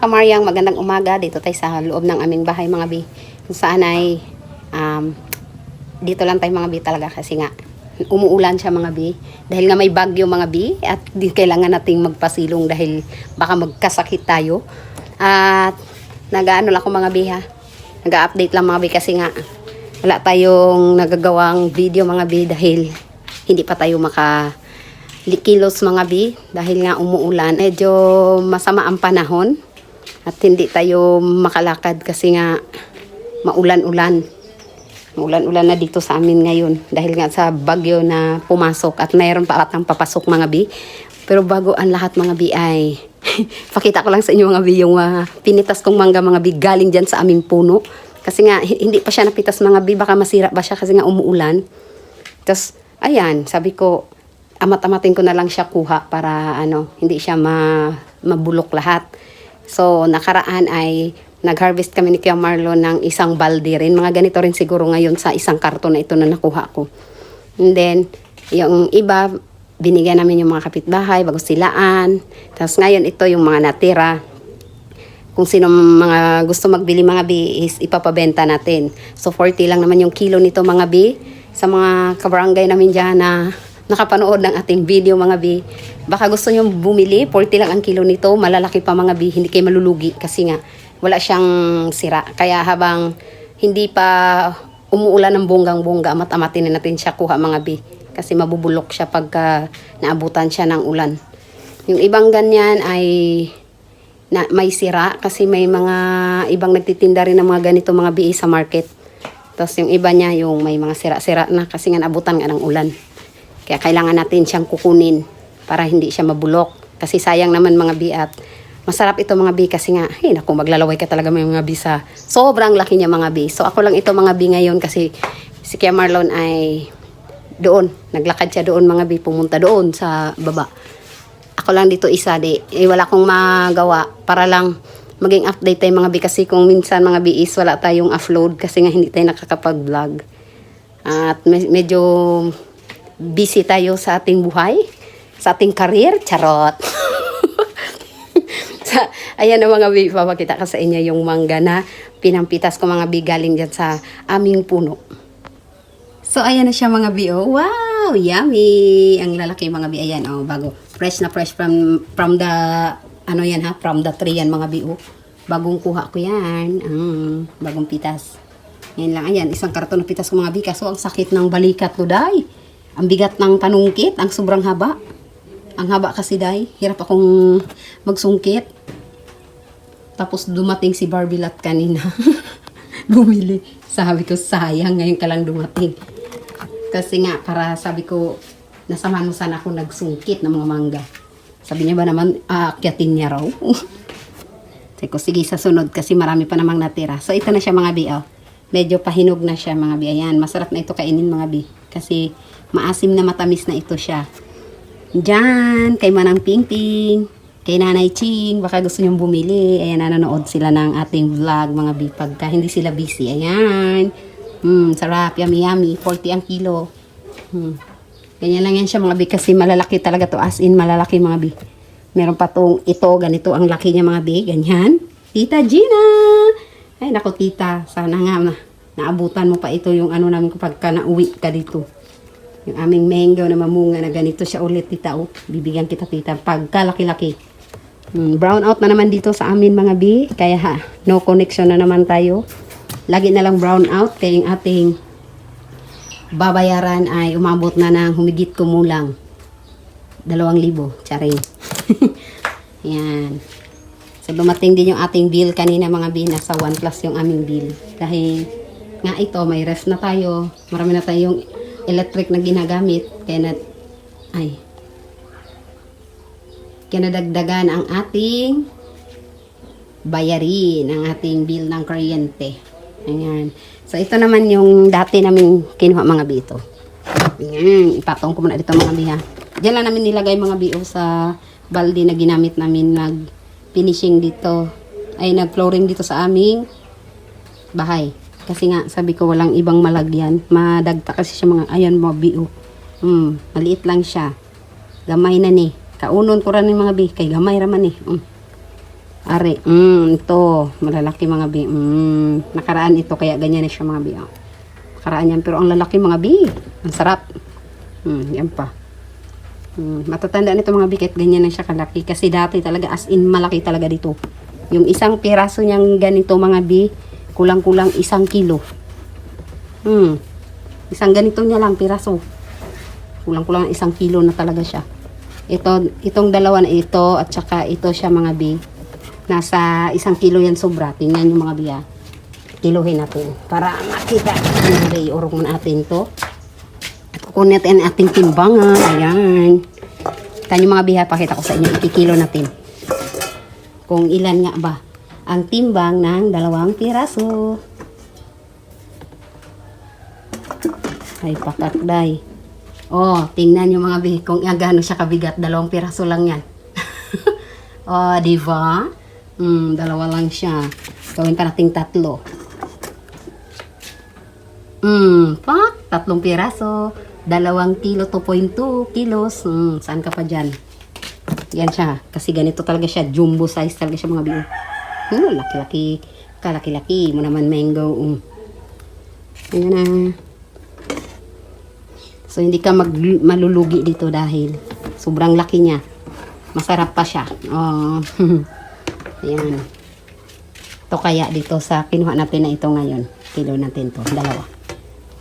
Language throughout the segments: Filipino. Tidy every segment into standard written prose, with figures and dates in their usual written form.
kamaryang, magandang umaga. Dito tayo sa loob ng aming bahay mga bi. Kung saan ay dito lang tayo mga bi talaga kasi nga umuulan siya mga bi. Dahil nga may bagyo mga bi at di kailangan nating magpasilong dahil baka magkasakit tayo. At nag-ano lang ako mga bi ha. Nag-update lang mga bi kasi nga wala tayong nagagawang video mga bi dahil hindi pa tayo kilos mga bi dahil nga umuulan. Medyo masama ang panahon at hindi tayo makalakad kasi nga maulan-ulan na dito sa amin ngayon dahil nga sa bagyo na pumasok at mayroon pa atang papasok mga bi. Pero bago ang lahat mga bi ay pakita ko lang sa inyo mga bi yung pinitas kong mangga mga bi galing dyan sa aming puno kasi nga hindi pa siya napitas mga bi, baka masira ba siya kasi nga umuulan. Tapos ayan, sabi ko amat-amatin ko na lang siya kuha para hindi siya mabulok lahat. So, nakaraan ay nag-harvest kami ni Kuya Marlon ng isang balde rin. Mga ganito rin siguro ngayon sa isang karton na ito na nakuha ko. And then, yung iba, binigyan namin yung mga kapitbahay, bago silaan. Tapos ngayon, ito yung mga natira. Kung sino mga gusto magbili mga bi, is ipapabenta natin. So, 40 lang naman yung kilo nito mga bi. Sa mga kabarangay namin dyan na nakapanood ng ating video mga bi, baka gusto nyo bumili, 40 lang ang kilo nito, malalaki pa mga bi, hindi kayo malulugi kasi nga wala siyang sira. Kaya habang hindi pa umuulan ng bonggang-bongga, amat-amatin na natin siya kuha mga bi kasi mabubulok siya pagka naabutan siya ng ulan. Yung ibang ganyan ay may sira kasi may mga ibang nagtitinda rin ng mga ganito mga bi sa market. Tapos yung iba niya yung may mga sira-sira na kasi nga naabutan nga ng ulan. Kaya kailangan natin siyang kukunin para hindi siya mabulok. Kasi sayang naman mga bi at masarap ito mga bi kasi nga, naku, maglalaway ka talaga mga bi sa sobrang laki niya mga bi. So ako lang ito mga bi ngayon kasi si Kuya Marlon ay doon. Naglakad siya doon mga bi, pumunta doon sa baba. Ako lang dito isa wala akong magawa para lang maging update tayo mga bi kasi kung minsan mga bi is wala tayong upload kasi nga hindi tayo nakakapag-vlog. At medyo busy tayo sa ating buhay, sa ating career, charot. Ayan na mga bi, papakita ko sa inyo yung mangga na pinampitas ko mga bi galing dyan sa aming puno. So ayan na siya mga bi, oh. Wow, yummy! Ang lalaki mga bi, ayan, oh, bago. Fresh na fresh from the, from the tree yan mga bi, oh. Bagong kuha ko yan, bagong pitas. Yan lang, ayan, isang karton na pitas ko mga bi, kaso ang sakit ng balikat ko, day. Ang bigat ng panungkit, ang sobrang haba. Ang haba kasi day, hirap akong magsungkit. Tapos dumating si Barbilat kanina. Bumili. Sabi ko, sayang, ngayon ka lang dumating. Kasi nga, para sabi ko, nasamahan mo sana ako nagsungkit ng mga mangga. Sabi niya ba naman, aakyatin niya raw. Sabi ko, sige, sa sunod kasi marami pa namang natira. So, ito na siya mga bi, oh. Medyo pahinog na siya mga bi. Ayan, masarap na ito kainin mga bi. Kasi maasim na matamis na ito siya. Diyan, kay Manang Pingping, kay Nanay Ching, baka gusto nyong bumili. Ayan, nanonood sila ng ating vlog mga bi pagka hindi sila busy. Ayan. Sarap, yummy yummy. 40 ang kilo. Ganyan lang yan siya mga bi kasi malalaki talaga to, as in malalaki mga bi. Meron pa tong ito, ganito ang laki niya mga bi. Ganyan. Tita Gina! Ay, naku tita, sana nga naabutan mo pa ito yung namin kapag nauwi ka dito. Yung aming mango na mamunga na ganito siya ulit tita, oh. Bibigyan kita tita pagka laki-laki. Brown out na naman dito sa amin mga bi, kaya no connection na naman tayo. Lagi na lang brown out kaya yung ating babayaran ay umabot na ng humigit kumulang 2,000, charing. Yan. So, dumating din yung ating bill kanina mga bi, nasa 1 plus yung aming bill. Dahil nga ito, may ref na tayo. Marami na tayong electric na ginagamit. Kaya nadagdagan ang ating bayarin, ang ating bill ng kuryente. Ayan. So, ito naman yung dati namin kinuha mga bi ito. Ayan. Ipatong ko muna dito mga bi ha. Diyan lang namin nilagay mga bi sa balde na ginamit namin finishing dito, ay nag-flooring dito sa aming bahay. Kasi nga, sabi ko walang ibang malagyan. Madagta kasi siya mga, ayan mo, biyo. Maliit lang siya. Gamay na ni. Kaunon ko rin mga bi, kay gamay raman eh. Ari, ito, malalaki mga bi. Nakaraan ito, kaya ganyan na siya mga bi. Oh. Nakaraan yan, pero ang lalaki mga bi. Ang sarap. Yan pa. Matatanda nito mga bi, kahit ganyan na siya kalaki. Kasi dati talaga, as in, malaki talaga dito. Yung isang piraso niyang ganito mga bi, kulang-kulang 1 kilo. Isang ganito niya lang, piraso. Kulang-kulang 1 kilo na talaga siya. Itong dalawa na ito, at saka ito siya mga bi. Nasa 1 kilo yan sobra. Tingnan yung mga biya. Kiluhin natin. Para makita. Iurong mo natin to. At kukunin natin ang ating timbangan. Ayan. Kanyo mga biya, pakita ko sa inyo. Ikikilo natin. Kung ilan nga ba ang timbang ng 2 piraso. Ay, pakakday. Oh, tingnan yung mga biya. Kung gano'n siya kabigat. 2 piraso lang yan. Oh, diba? 2 lang siya. Gawin pa nating 3. Pak, 3 piraso. 2 kilo, 2.2 kilos. Saan ka pa dyan? Yan siya. Kasi ganito talaga siya. Jumbo size talaga siya mga biyo. Laki-laki. Kalaki-laki mo naman mango. Ayan na. So, hindi ka malulugi dito dahil sobrang laki niya. Masarap pa siya. Oh. Ayan. Ito kaya dito sa kinuha natin na ito ngayon. Kilo natin to. 2.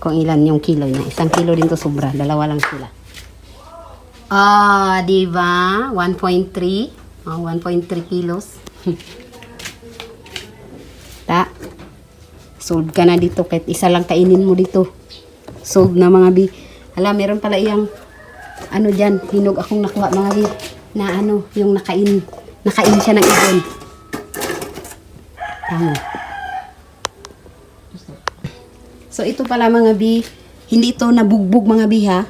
Kung ilan yung kilo niya. 1 kilo din to sobra. 2 lang sila. Diba? 1.3. 1.3 kilos. Sold ka na dito. Kahit isa lang kainin mo dito. Sold na mga bi. Hala, meron pala iyang ano dyan. Hinog akong nakuha mga bi. Na ano, yung nakain siya ng ibon. So, ito pala mga bi, hindi ito nabugbog mga bi ha.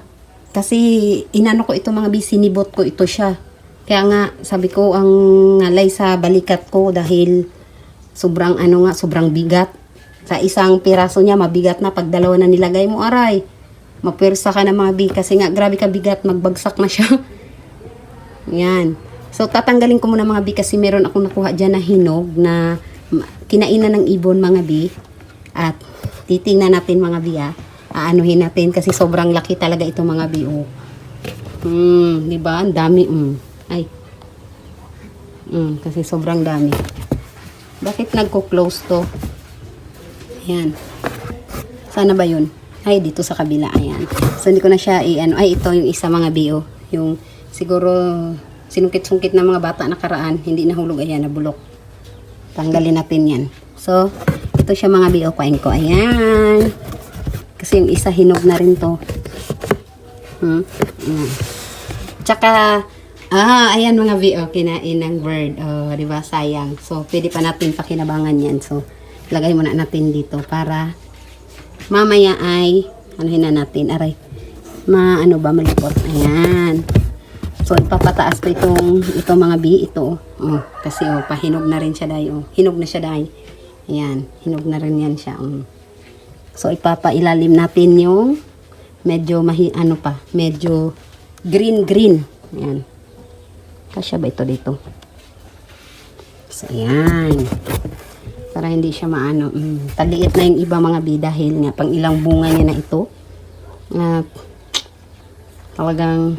Kasi, inano ko ito mga bi, sinibot ko ito siya. Kaya nga, sabi ko, ang ngalay sa balikat ko dahil sobrang sobrang bigat. Sa 1 piraso niya, mabigat na. Pag 2 na nilagay mo, aray, mapwersa ka na mga bi. Kasi nga, grabe ka bigat, magbagsak na siya. Yan. So, tatanggalin ko muna mga bi kasi meron akong nakuha dyan na hinog na kinainan ng ibon mga bi. At titingnan natin mga bi aanuhin natin kasi sobrang laki talaga ito mga bi. Diba? Ang dami. Ay. Kasi sobrang dami. Bakit nagko-close to? Ayan. Sana ba yun? Ay, dito sa kabila. Ayan. So, hindi ko na siya ay, ito yung isa mga bi. Yung siguro sinungkit-sungkit ng mga bata nakaraan, hindi nahulog, ayan, nabulok. Tanggalin natin yan. So, ito siya mga biopain ko. Ayan. Kasi yung isa hinog na rin to. Tsaka, ayan mga bio, kinain ng bird. Diba, sayang. So, pwede pa natin pakinabangan yan. So, lagay muna natin dito para mamaya ay, anuhin na natin, aray, malipot. Ayan. So, ipapataas ko itong mga bi, ito. Kasi, pahinog na rin siya dahil. Hinog na siya dahil. Ayan, hinog na rin yan siya. So, ipapailalim natin yung medyo, medyo green. Ayan. Kasya ba ito dito? So, ayan. Para hindi siya taliit na yung iba mga bi dahil nga, pang ilang bunga niya na ito. Talagang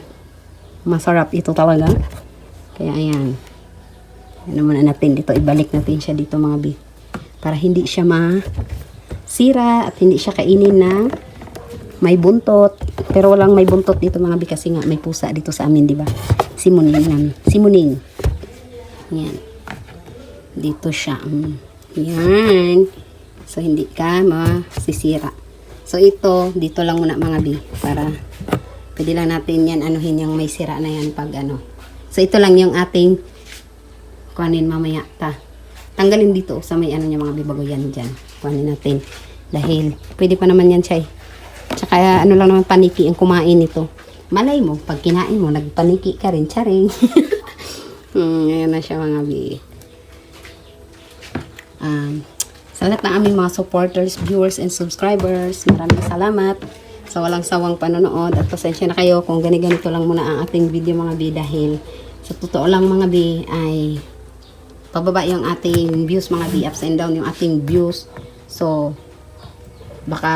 masarap ito talaga. Kaya ayan. Ano muna natin dito. Ibalik natin siya dito mga bi. Para hindi siya masira at hindi siya kainin ng may buntot. Pero walang may buntot dito mga bi kasi nga may pusa dito sa amin, di ba? Simuning. Ayan. Dito siya. Ayan. So hindi ka masisira. So ito, dito lang muna mga bi. Para pwede lang natin yan, anuhin yung may sira na yan pag So, ito lang yung ating kuhanin mamaya. Tanggalin dito sa may niya mga bibago yan dyan. Kuhanin natin. Dahil, pwede pa naman yan siya. Tsaka, lang naman paniki ang kumain nito. Malay mo, pag kinain mo, nagpaniki ka rin. Charing. Ayan na siya mga bi. Sa lahat ng aming mga supporters, viewers, and subscribers, maraming salamat sa walang sawang panonood at pasensya na kayo kung ganito lang muna ang ating video mga bi dahil sa totoo lang mga bi ay pababa yung ating views mga B, ups and down yung ating views. So baka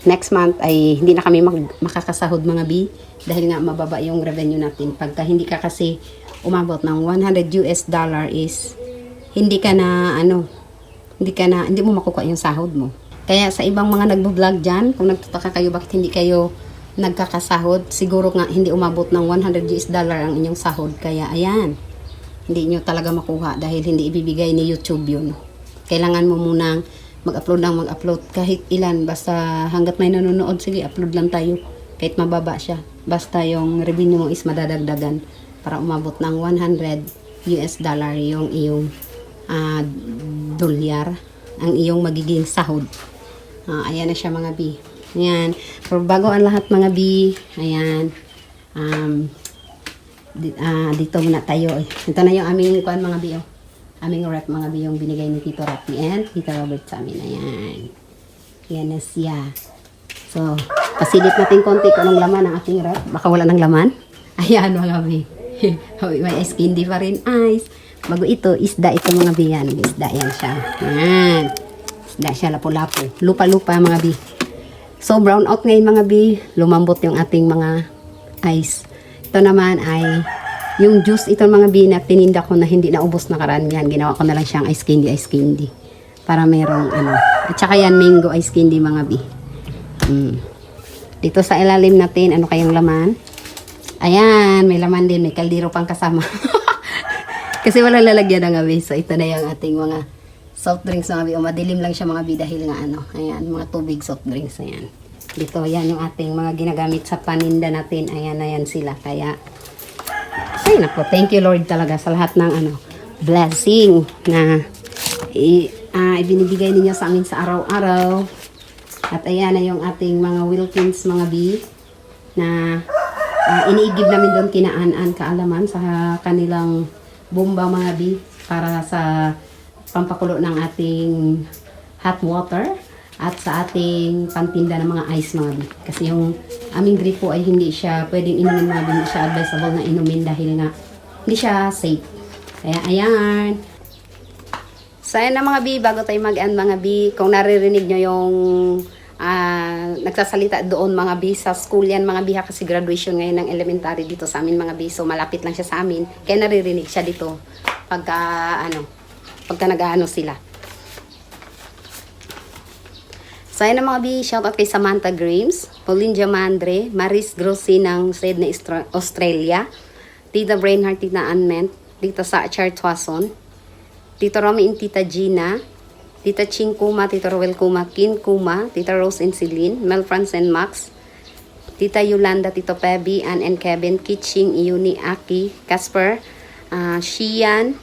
next month ay hindi na kami makakasahod mga B dahil nga mababa yung revenue natin. Pagka hindi ka kasi umabot ng $100 is hindi ka na hindi mo makukuha yung sahod mo. Kaya sa ibang mga nagbo-vlog dyan, kung nagtataka kayo bakit hindi kayo nagkakasahod, siguro nga hindi umabot ng $100 ang inyong sahod. Kaya ayan, hindi nyo talaga makuha dahil hindi ibibigay ni YouTube yun. Kailangan mo munang mag-upload kahit ilan, basta hanggat may nanonood, sige, upload lang tayo. Kahit mababa siya, basta yung revenue mo is madadagdagan para umabot ng $100 yung iyong dolyar, ang iyong magiging sahod. Ayan na siya mga B. Ayan. Pero bago ang lahat mga B, ayan. Dito muna tayo. Ito na yung aming kuan mga B. Aming rep mga B yung binigay ni Tito Rapi and Tito Robert sa amin. Ayan. Ayan na siya. So, pasilip natin konti kung anong laman ng ating rep. Baka wala ng laman. Ayan mga B. May ice candy pa rin. Ice. Bago ito, isda ito mga B yan. Isda yan siya. Ayan. Isda siya, lapu-lapu. Lupa-lupa mga B. So, brown out ngayon mga B. Lumambot yung ating mga ice. Ito naman ay yung juice ito mga B na tininda ko na hindi naubos na karamihan. Ginawa ko na lang siyang ice candy. Para merong At saka yan, mango ice candy mga B. Dito sa ilalim natin, ano kayang laman? Ayan, may laman din. May kaldero pang kasama. Kasi wala lalagyan ng B. So, ito na yung ating mga soft drinks mga B. O madilim lang siya mga B dahil nga ayan, mga tubig soft drinks. Ayan. Dito, yan yung ating mga ginagamit sa paninda natin. Ayan na yan sila. Kaya, ay nako, thank you Lord talaga sa lahat ng blessing na ibinibigay ninyo sa amin sa araw-araw. At ayan na yung ating mga Wilkins mga B na iniigib namin doon kinaan kaalaman sa kanilang bomba mga B para sa pampakulo ng ating hot water at sa ating pantinda ng mga ice mga B. Kasi yung aming gripo ay hindi siya pwedeng inumin mga B, hindi siya advisable na inumin dahil nga hindi siya safe. Kaya ayan. So ayan na mga B, bago tayo mag-end mga B, kung naririnig nyo yung nagsasalita doon mga B, sa school yan mga B kasi graduation ngayon ng elementary dito sa amin mga B. So malapit lang siya sa amin, kaya naririnig siya dito pagka nag-aano sila. So ayan na mga B, shoutout kay Samantha Grimes, Pauline Jamandre, Maris Grossi ng Sydney, Australia, Tita Brainhart, Tita Anment, Tita Sa Chartwason, Tita Romy and Tita Gina, Tita Ching Kuma, Tita Roel Kuma, Kin Kuma, Tita Rose and Celine, Mel France and Max, Tita Yolanda, Tito Pebi, Ann and Kevin, Kitching, Iuni, Aki, Casper, Shian,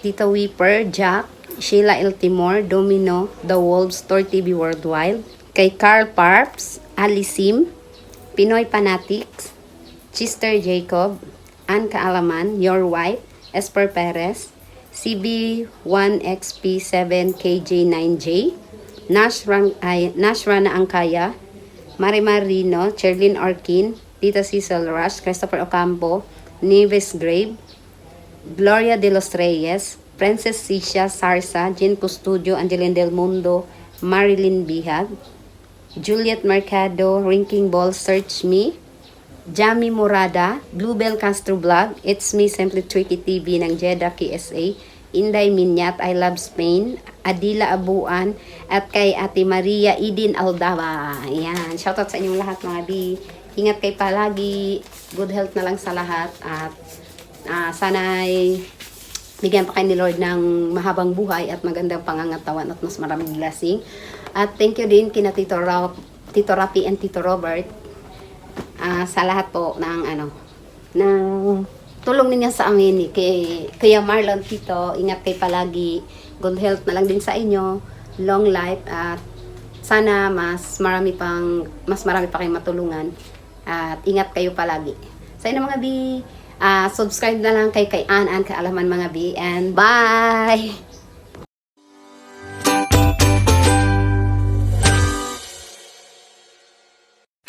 Tita Weeper, Jack, Sheila L. Timor, Domino, The Wolves, Tor TV Worldwide, kay Carl Parps, Alisim, Pinoy Fanatics, Chister Jacob, Ann Kaalaman, Your Wife, Esper Perez, CB1XP7KJ9J, Nash Rana Angkaya, Marimar Rino, Cherlyn Orkin, Tita Cecil Rush, Christopher Ocampo, Nieves Grave, Gloria de los Reyes, Princess Cisha Sarsa, Jen Custudio, Angeline Del Mundo, Marilyn Bihag, Juliet Mercado, Rinking Ball, Search Me, Jamie Morada, Bluebell Castro Vlog, It's Me Simply Tricky TV ng Jeddah KSA, Inday Minyat, I Love Spain, Adila Abuan, at kay Ate Maria Idin Aldaba. Ayan, shoutout sa inyong lahat mga B. Ingat kayo palagi, good health na lang sa lahat, at sana'y bigyan pa kayo ni Lord ng mahabang buhay at magandang pangangatawan at mas maraming blessing. At thank you din kina Tito Rapi and Tito Robert sa lahat po ng tulong ninyo sa amin. Kaya Marlon, Tito, ingat kayo palagi. Good health na lang din sa inyo. Long life at sana mas marami pa kayong matulungan. At ingat kayo palagi. Sa inyo mga B, subscribe na lang kay Ann Kaalaman mga B, and bye!